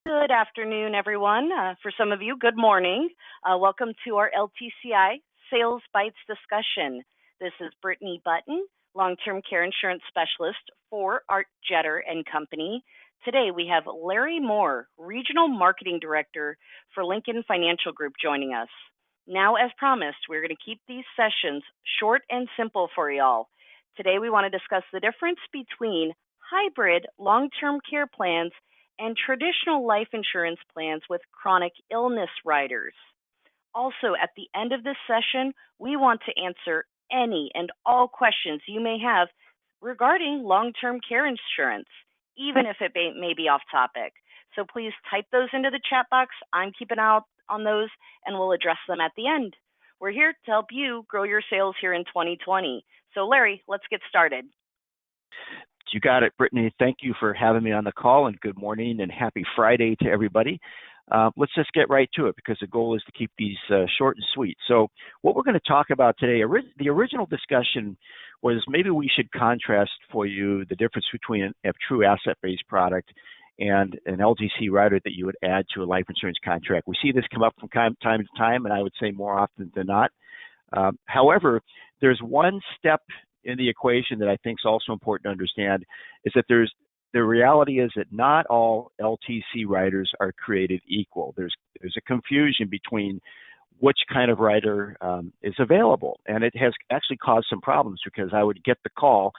Good afternoon, everyone. For some of you, good morning. Welcome to our LTCI Sales Bites discussion. This is Brittany Button, long-term care insurance specialist for Art Jetter and Company. Today we have Larry Moore, Regional Marketing Director for Lincoln Financial Group, joining us. Now, as promised, we're going to keep these sessions short and simple for y'all. Today we want to discuss the difference between hybrid long-term care plans and traditional life insurance plans with chronic illness riders. Also, at the end of this session, we want to answer any and all questions you may have regarding long-term care insurance, even if it may be off topic. So please type those into the chat box. I'm keeping out on those, and we'll address them at the end. We're here to help you grow your sales here in 2020. So Larry, let's get started. You got it, Brittany. Thank you for having me on the call, and good morning and happy Friday to everybody. Let's just get right to it because the goal is to keep these short and sweet. So what we're going to talk about today, the original discussion was maybe we should contrast for you the difference between a true asset-based product and an LTC rider that you would add to a life insurance contract. We see this come up from time to time, and I would say more often than not. However, there's one step in the equation that I think is also important to understand, is that the reality is that not all LTC riders are created equal. There's a confusion between which kind of rider is available, and it has actually caused some problems because I would get the call,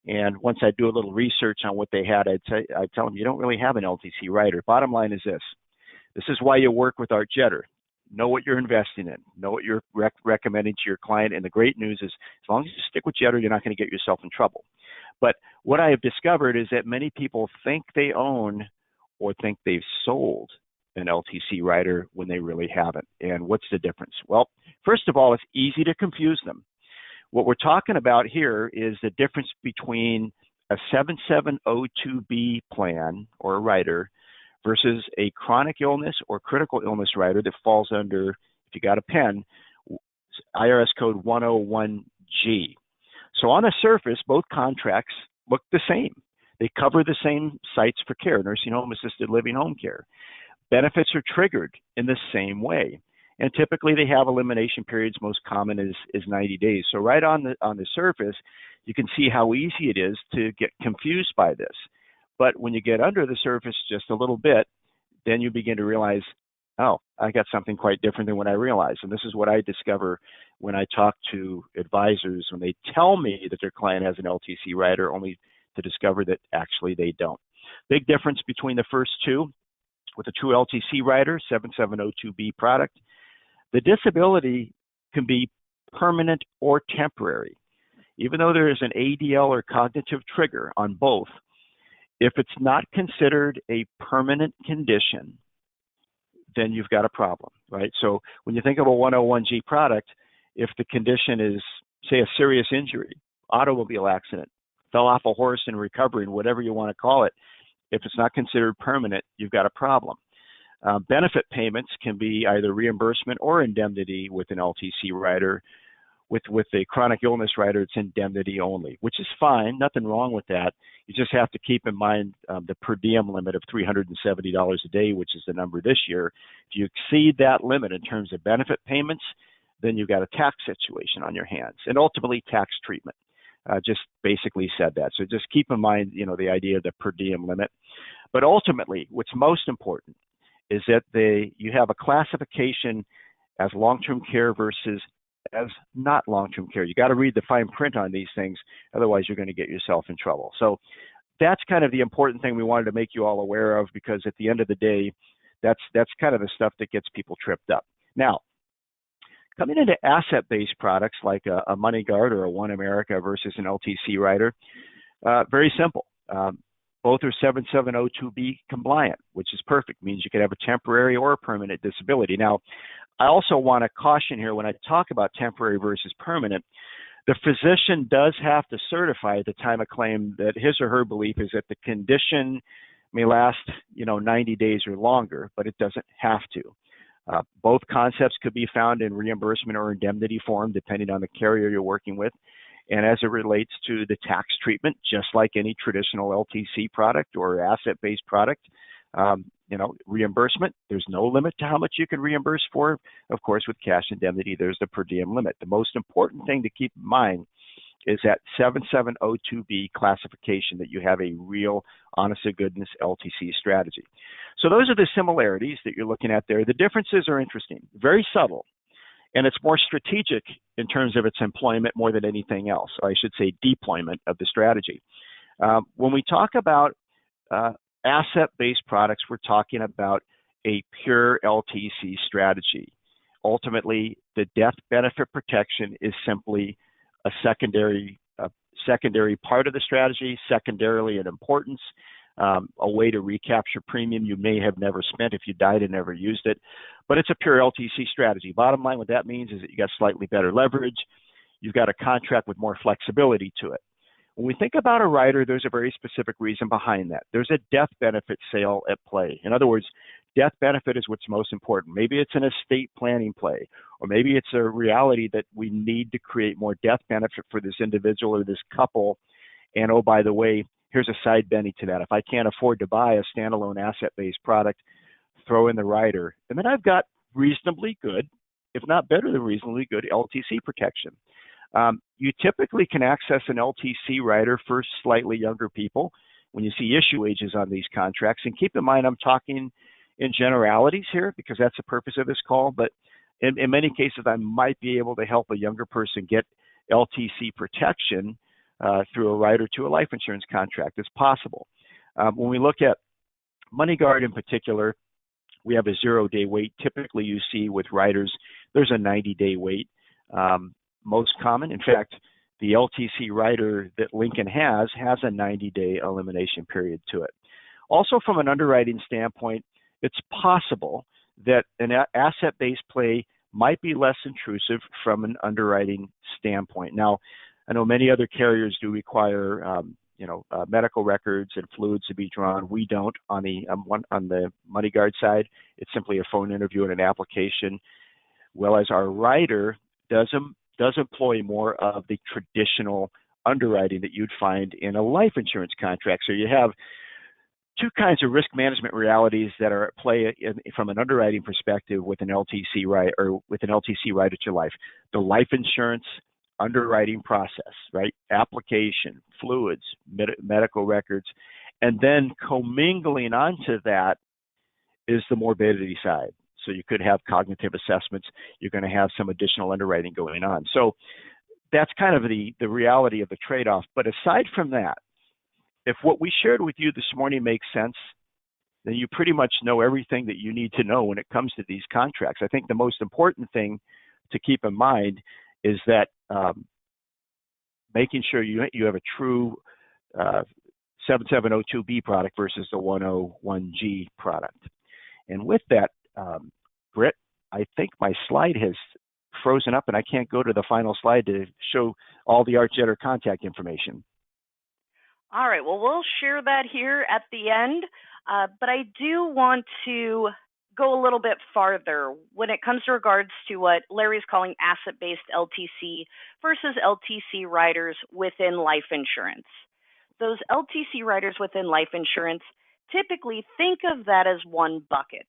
and once I do a little research on what they had, I'd tell them, you don't really have an LTC rider. Bottom line is this. This is why you work with Art Jetter. Know what you're investing in. Know what you're recommending to your client. And the great news is, as long as you stick with Jetter, you're not going to get yourself in trouble. But what I have discovered is that many people think they own or think they've sold an LTC rider when they really haven't. And what's the difference? Well, first of all, it's easy to confuse them. What we're talking about here is the difference between a 7702B plan or a rider versus a chronic illness or critical illness rider that falls under, if you got a pen, IRS code 101G. So on the surface, both contracts look the same. They cover the same sites for care, nursing home, assisted living, home care. Benefits are triggered in the same way. And typically they have elimination periods. Most common is 90 days. So right on the surface, you can see how easy it is to get confused by this. But when you get under the surface just a little bit, then you begin to realize, oh, I got something quite different than what I realized. And this is what I discover when I talk to advisors, when they tell me that their client has an LTC rider, only to discover that actually they don't. Big difference between the first two. With a true LTC rider, 7702B product, the disability can be permanent or temporary. Even though there is an ADL or cognitive trigger on both, if it's not considered a permanent condition, then you've got a problem, right? So when you think of a 101G product, if the condition is, say, a serious injury, automobile accident, fell off a horse and recovering, whatever you want to call it, if it's not considered permanent, you've got a problem. Benefit payments can be either reimbursement or indemnity with an LTC rider. With a chronic illness rider, it's indemnity only, which is fine. Nothing wrong with that. You just have to keep in mind the per diem limit of $370 a day, which is the number this year. If you exceed that limit in terms of benefit payments, then you've got a tax situation on your hands, and ultimately tax treatment. Just basically said that. So just keep in mind, the idea of the per diem limit. But ultimately, what's most important is that you have a classification as long-term care versus as not long-term care. You got to read the fine print on these things, otherwise you're going to get yourself in trouble. So that's kind of the important thing we wanted to make you all aware of, because at the end of the day, that's kind of the stuff that gets people tripped up. Now, coming into asset-based products like a MoneyGuard or a One America versus an LTC rider, very simple. Both are 7702B compliant, which is perfect. It means you could have a temporary or a permanent disability. Now, I also want to caution here when I talk about temporary versus permanent, the physician does have to certify at the time of claim that his or her belief is that the condition may last, 90 days or longer, but it doesn't have to. Both concepts could be found in reimbursement or indemnity form, depending on the carrier you're working with. And as it relates to the tax treatment, just like any traditional LTC product or asset-based product, Reimbursement, there's no limit to how much you can reimburse for. Of course, with cash indemnity, there's the per diem limit. The most important thing to keep in mind is that 7702B classification, that you have a real, honest to goodness LTC strategy. So those are the similarities that you're looking at there. The differences are interesting, very subtle, and it's more strategic in terms of its employment more than anything else. Or I should say deployment of the strategy. When we talk about asset-based products, we're talking about a pure LTC strategy. Ultimately, the death benefit protection is simply a secondary part of the strategy, secondarily in importance, a way to recapture premium you may have never spent if you died and never used it. But it's a pure LTC strategy. Bottom line, what that means is that you got slightly better leverage. You've got a contract with more flexibility to it. When we think about a rider, there's a very specific reason behind that. There's a death benefit sale at play. In other words, death benefit is what's most important. Maybe it's an estate planning play, or maybe it's a reality that we need to create more death benefit for this individual or this couple. And oh, by the way, here's a side benefit to that. If I can't afford to buy a standalone asset-based product, throw in the rider. And then I've got reasonably good, if not better than reasonably good, LTC protection. You typically can access an LTC rider for slightly younger people when you see issue ages on these contracts. And keep in mind, I'm talking in generalities here because that's the purpose of this call. But in many cases, I might be able to help a younger person get LTC protection through a rider to a life insurance contract. It's possible. When we look at MoneyGuard in particular, we have a 0-day wait. Typically, you see with riders, there's a 90-day wait. Most common. In fact, the LTC rider that Lincoln has a 90-day elimination period to it. Also, from an underwriting standpoint, it's possible that an asset-based play might be less intrusive from an underwriting standpoint. Now, I know many other carriers do require medical records and fluids to be drawn. We don't on the MoneyGuard side. It's simply a phone interview and an application. Well, as our rider does employ more of the traditional underwriting that you'd find in a life insurance contract. So you have two kinds of risk management realities that are at play from an underwriting perspective with an LTC right to your life. The life insurance underwriting process, right? Application, fluids, medical records, and then commingling onto that is the morbidity side. So you could have cognitive assessments. You're going to have some additional underwriting going on. So that's kind of the reality of the trade-off. But aside from that, if what we shared with you this morning makes sense, then you pretty much know everything that you need to know when it comes to these contracts. I think the most important thing to keep in mind is that making sure you have a true 7702B product versus the 101G product. And with that, Britt, I think my slide has frozen up and I can't go to the final slide to show all the ArchJetter contact information. All right, well, we'll share that here at the end, but I do want to go a little bit farther when it comes to regards to what Larry's calling asset-based LTC versus LTC riders within life insurance. Those LTC riders within life insurance, typically think of that as one bucket.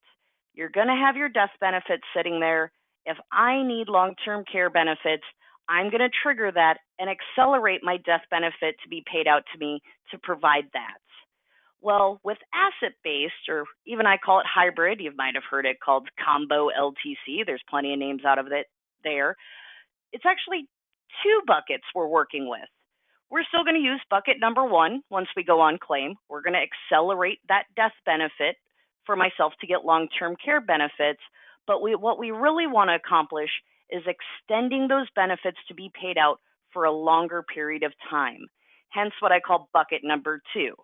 You're going to have your death benefits sitting there. If I need long-term care benefits, I'm going to trigger that and accelerate my death benefit to be paid out to me to provide that. Well, with asset-based, or even I call it hybrid, you might have heard it called combo LTC. There's plenty of names out of it there. It's actually two buckets we're working with. We're still going to use bucket number one once we go on claim. We're going to accelerate that death benefit for myself to get long-term care benefits. But what we really want to accomplish is extending those benefits to be paid out for a longer period of time, hence what I call bucket number two.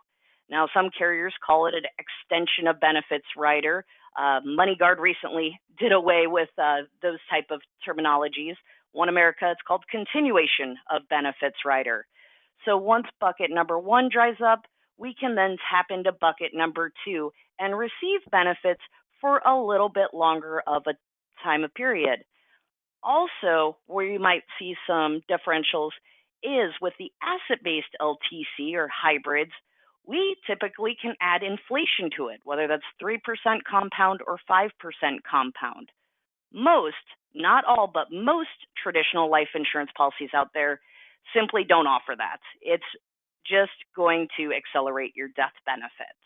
Now, some carriers call it an extension of benefits rider. MoneyGuard recently did away with those type of terminologies. One America, it's called continuation of benefits rider. So once bucket number one dries up, we can then tap into bucket number two and receive benefits for a little bit longer of a time of period. Also, where you might see some differentials is with the asset-based LTC or hybrids, we typically can add inflation to it, whether that's 3% compound or 5% compound. Most, not all, but most traditional life insurance policies out there simply don't offer that. It's just going to accelerate your death benefits.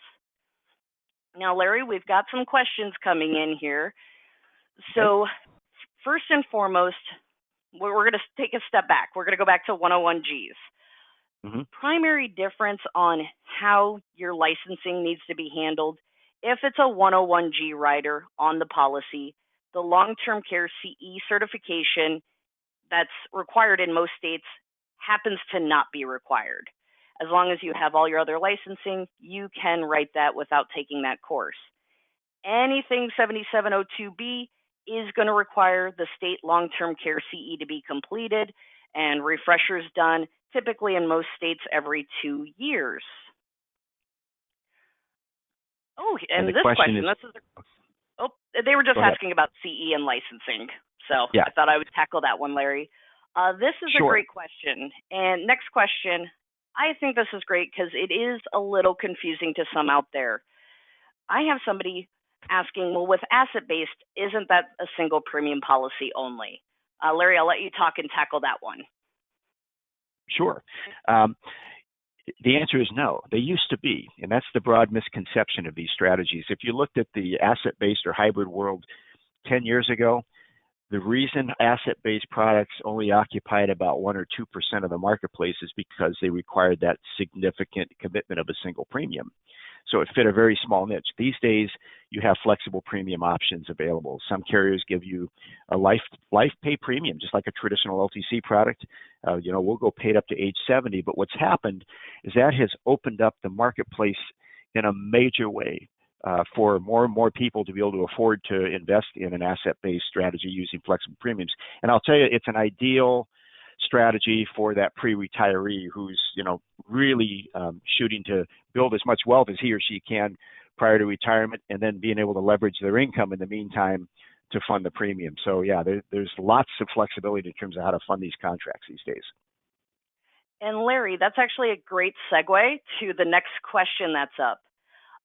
Now, Larry, we've got some questions coming in here. So first and foremost, we're going to take a step back. We're going to go back to 101Gs. Primary difference on how your licensing needs to be handled. If it's a 101G rider on the policy, the long-term care CE certification that's required in most states happens to not be required. As long as you have all your other licensing, you can write that without taking that course. Anything 7702B is going to require the state long-term care CE to be completed and refreshers done, typically in most states every 2 years. Oh, and this question they were just asking about CE and licensing. So yeah. I thought I would tackle that one, Larry. This is a great question. And next question, I think this is great because it is a little confusing to some out there. I have somebody asking, well, with AssetBased, isn't that a single premium policy only? Larry, I'll let you talk and tackle that one. Sure. The answer is no. They used to be, and that's the broad misconception of these strategies. If you looked at the asset-based or hybrid world 10 years ago, the reason asset-based products only occupied about 1 or 2% of the marketplace is because they required that significant commitment of a single premium. So it fit a very small niche. These days, you have flexible premium options available. Some carriers give you a life pay premium, just like a traditional LTC product. We'll go paid up to age 70. But what's happened is that has opened up the marketplace in a major way for more and more people to be able to afford to invest in an asset-based strategy using flexible premiums. And I'll tell you, it's an ideal strategy for that pre-retiree who's really shooting to build as much wealth as he or she can prior to retirement, and then being able to leverage their income in the meantime to fund the premium. So yeah, there's lots of flexibility in terms of how to fund these contracts these days. And Larry, that's actually a great segue to the next question that's up.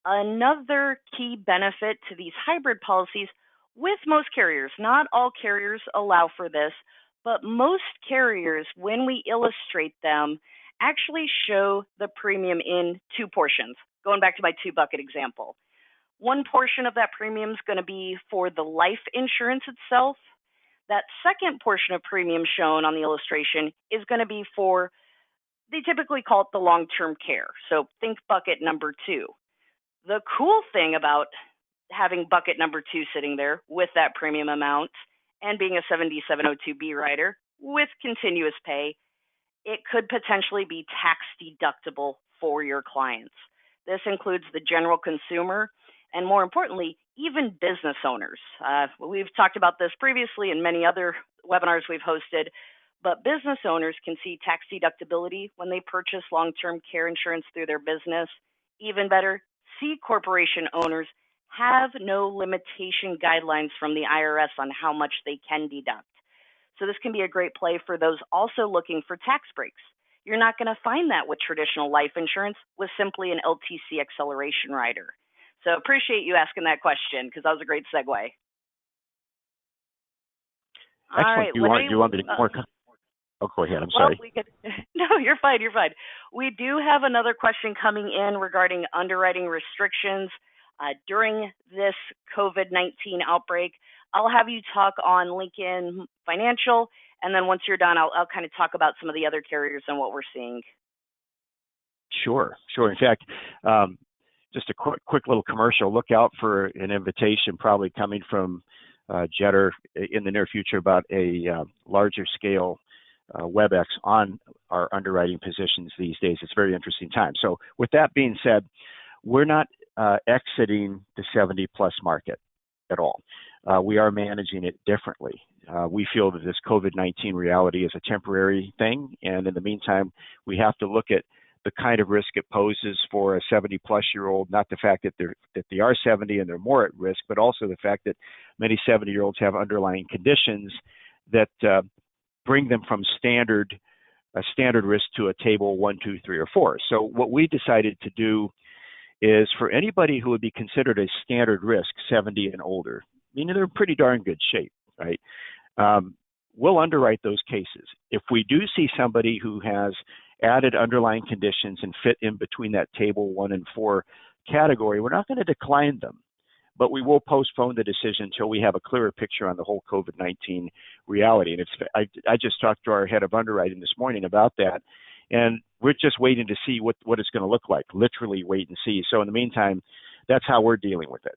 Another key benefit to these hybrid policies with most carriers, not all carriers allow for this, but most carriers, when we illustrate them, actually show the premium in two portions. Going back to my 2-bucket example. One portion of that premium is going to be for the life insurance itself. That second portion of premium shown on the illustration is going to be for, they typically call it the long-term care. So think bucket number 2. The cool thing about having bucket number 2 sitting there with that premium amount and being a 7702B rider with continuous pay, it could potentially be tax deductible for your clients. This includes the general consumer and, more importantly, even business owners. We've talked about this previously in many other webinars we've hosted, but business owners can see tax deductibility when they purchase long-term care insurance through their business. Even better, C corporation owners have no limitation guidelines from the IRS on how much they can deduct. So this can be a great play for those also looking for tax breaks. You're not going to find that with traditional life insurance with simply an LTC acceleration rider. So appreciate you asking that question because that was a great segue. Excellent. All right, do you want me to more? Oh, go ahead. I'm sorry. No, you're fine. You're fine. We do have another question coming in regarding underwriting restrictions during this COVID-19 outbreak. I'll have you talk on Lincoln Financial, and then once you're done, I'll kind of talk about some of the other carriers and what we're seeing. Sure. In fact, just a quick little commercial. Look out for an invitation probably coming from Jetter in the near future about a larger scale WebEx on our underwriting positions these days. It's a very interesting time. So with that being said, we're not exiting the 70-plus market at all. We are managing it differently. We feel that this COVID-19 reality is a temporary thing, and in the meantime, we have to look at the kind of risk it poses for a 70-plus-year-old, not the fact that they are 70 and they're more at risk, but also the fact that many 70-year-olds have underlying conditions that bring them from standard a standard risk to a table 1, 2, 3, or 4. So what we decided to do is for anybody who would be considered a standard risk, 70 and older, meaning they're in pretty darn good shape, right? We'll underwrite those cases. If we do see somebody who has added underlying conditions and fit in between that table 1 and 4 category, we're not going to decline them, but we will postpone the decision until we have a clearer picture on the whole COVID-19 reality. And I just talked to our head of underwriting this morning about that, and we're just waiting to see what it's going to look like, literally wait and see. So in the meantime, that's how we're dealing with it.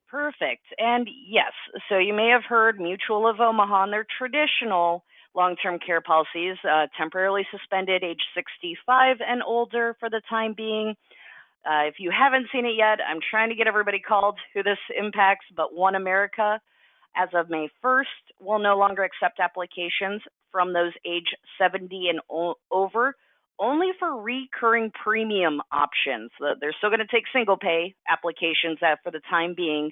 Perfect. And yes, so you may have heard Mutual of Omaha and their traditional long-term care policies temporarily suspended age 65 and older for the time being. If you haven't seen it yet, I'm trying to get everybody called who this impacts, but One America, as of May 1st, will no longer accept applications from those age 70 and over, only for recurring premium options. They're still going to take single pay applications for the time being.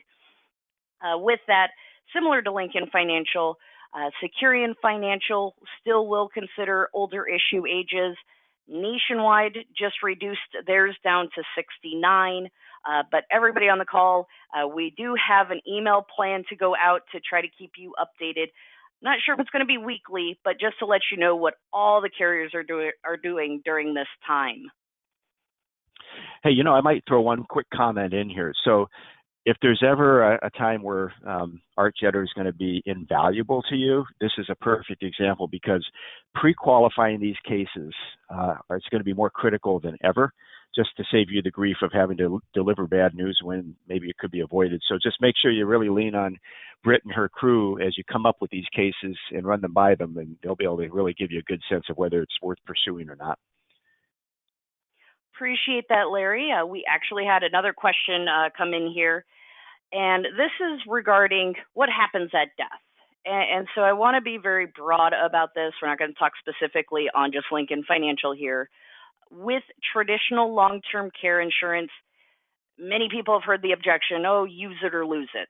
With that, similar to Lincoln Financial, Securian Financial still will consider older issue ages. Nationwide just reduced theirs down to 69, but everybody on the call, we do have an email plan to go out to try to keep you updated. Not sure if it's going to be weekly, but just to let you know what all the carriers are doing during this time. Hey, I might throw one quick comment in here. So if there's ever a time where Art Jetter is going to be invaluable to you, this is a perfect example, because pre-qualifying these cases is going to be more critical than ever, just to save you the grief of having to deliver bad news when maybe it could be avoided. So just make sure you really lean on Britt and her crew as you come up with these cases and run them by them, and they'll be able to really give you a good sense of whether it's worth pursuing or not. Appreciate that, Larry. We actually had another question come in here, and this is regarding what happens at death. And so I want to be very broad about this. We're not going to talk specifically on just Lincoln Financial here. With traditional long-term care insurance, many people have heard the objection, oh, use it or lose it.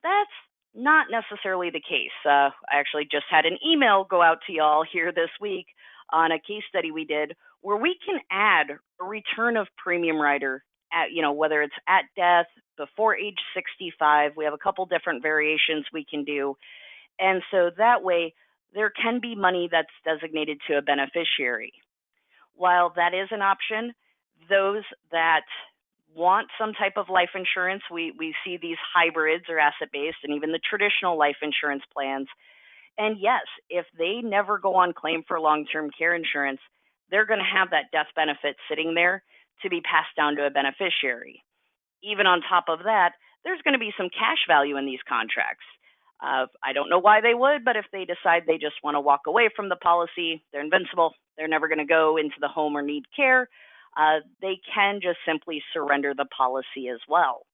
That's not necessarily the case. I actually just had an email go out to y'all here this week on a case study we did where we can add a return of premium rider at, whether it's at death, before age 65. We have a couple different variations we can do. And so that way there can be money that's designated to a beneficiary. While that is an option, those that want some type of life insurance, we see these hybrids or asset-based and even the traditional life insurance plans. And yes, if they never go on claim for long-term care insurance, they're going to have that death benefit sitting there to be passed down to a beneficiary. Even on top of that, there's going to be some cash value in these contracts. I don't know why they would, but if they decide they just want to walk away from the policy, they're invincible, they're never going to go into the home or need care, they can just simply surrender the policy as well.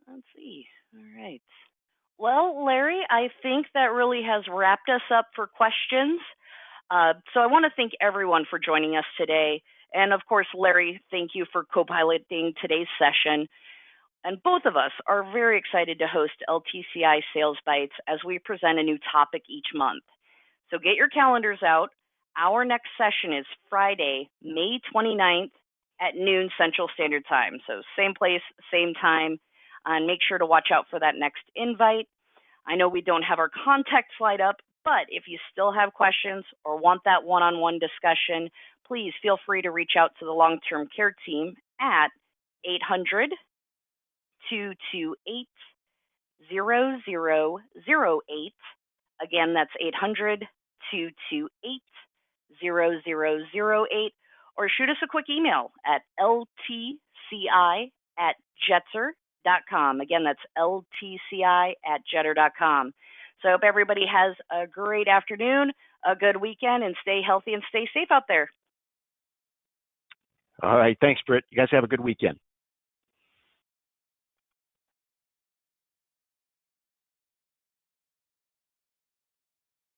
Let's see. All right. Well, Larry, I think that really has wrapped us up for questions. So I want to thank everyone for joining us today. And of course, Larry, thank you for co-piloting today's session. And both of us are very excited to host LTCI Sales Bites as we present a new topic each month. So get your calendars out. Our next session is Friday, May 29th at noon Central Standard Time. So same place, same time. And make sure to watch out for that next invite. I know we don't have our contact slide up, but if you still have questions or want that one-on-one discussion, please feel free to reach out to the long-term care team at 800-228-0008. Again, that's 800-228-0008. Or shoot us a quick email at ltci@jetter.com. Again, that's ltci@jetter.com. So I hope everybody has a great afternoon, a good weekend, and stay healthy and stay safe out there. All right. Thanks, Britt. You guys have a good weekend.